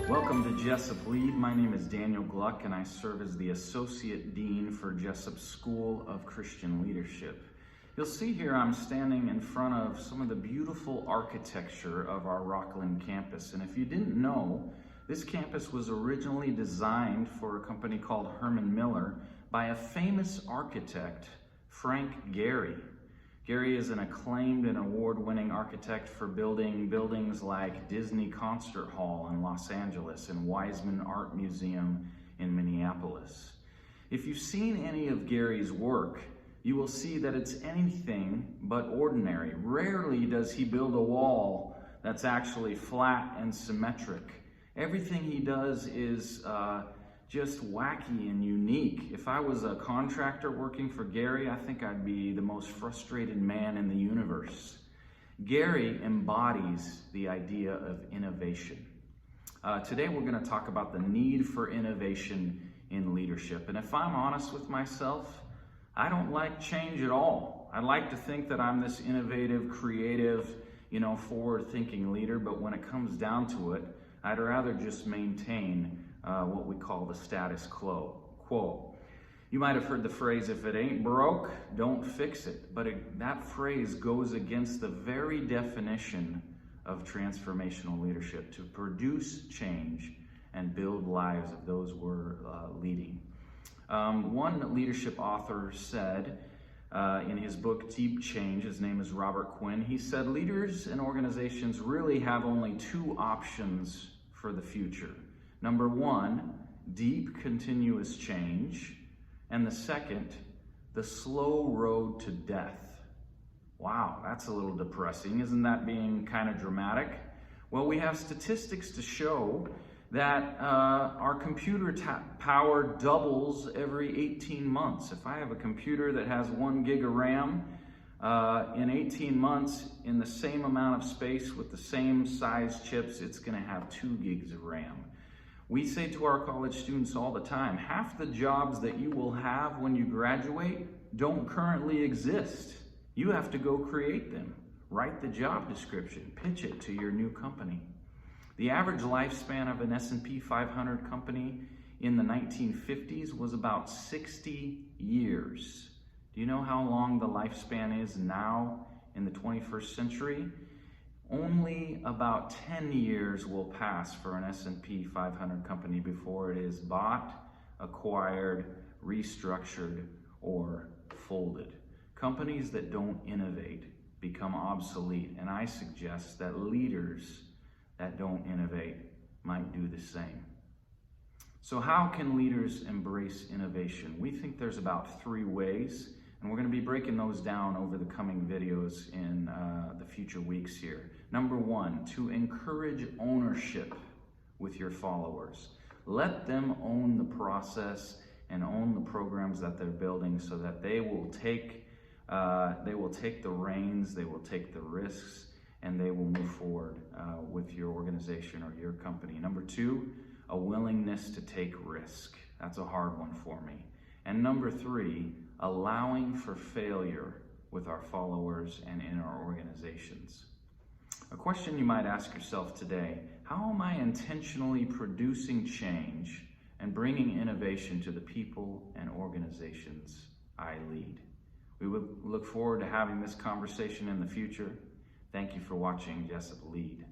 Welcome to jessupLEAD. My name is Daniel Gluck and I serve as the Associate Dean for Jessup School of Christian Leadership. You'll see here I'm standing in front of some of the beautiful architecture of our Rocklin campus. And if you didn't know, this campus was originally designed for a company called Herman Miller by a famous architect, Frank Gehry. Gehry is an acclaimed and award-winning architect for building buildings like Disney Concert Hall in Los Angeles and Wiseman Art Museum in Minneapolis. If you've seen any of Gehry's work, you will see that it's anything but ordinary. Rarely does he build a wall that's actually flat and symmetric. Everything he does is just wacky and unique. If I was a contractor working for Gehry, I think I'd be the most frustrated man in the universe. Gehry embodies the idea of innovation. Today we're going to talk about the need for innovation in leadership. And if I'm honest with myself, I don't like change at all. I like to think that I'm this innovative, creative, forward-thinking leader, but when it comes down to it, I'd rather just maintain what we call the status quo. You might have heard the phrase, if it ain't broke, don't fix it. But that phrase goes against the very definition of transformational leadership, to produce change and build lives of those we're leading. One leadership author said in his book, Deep Change, his name is Robert Quinn, he said, leaders and organizations really have only two options for the future. Number one, deep, continuous change. And the second, the slow road to death. Wow, that's a little depressing. Isn't that being kind of dramatic? Well, we have statistics to show that our computer power doubles every 18 months. If I have a computer that has 1 gig of RAM, in 18 months, in the same amount of space with the same size chips, it's going to have 2 gigs of RAM. We say to our college students all the time, half the jobs that you will have when you graduate don't currently exist. You have to go create them. Write the job description, pitch it to your new company. The average lifespan of an S&P 500 company in the 1950s was about 60 years. Do you know how long the lifespan is now in the 21st century? Only about 10 years will pass for an S&P 500 company before it is bought, acquired, restructured, or folded. Companies that don't innovate become obsolete, and I suggest that leaders that don't innovate might do the same. So how can leaders embrace innovation? We think there's about 3 ways, and we're going to be breaking those down over the coming videos in the future weeks here. Number 1, to encourage ownership with your followers. Let them own the process and own the programs that they're building so that they will take the reins, they will take the risks, and they will move forward with your organization or your company. Number 2, a willingness to take risk. That's a hard one for me. And number 3, allowing for failure with our followers and in our organizations. A question you might ask yourself today, how am I intentionally producing change and bringing innovation to the people and organizations I lead? We would look forward to having this conversation in the future. Thank you for watching jessupLEAD.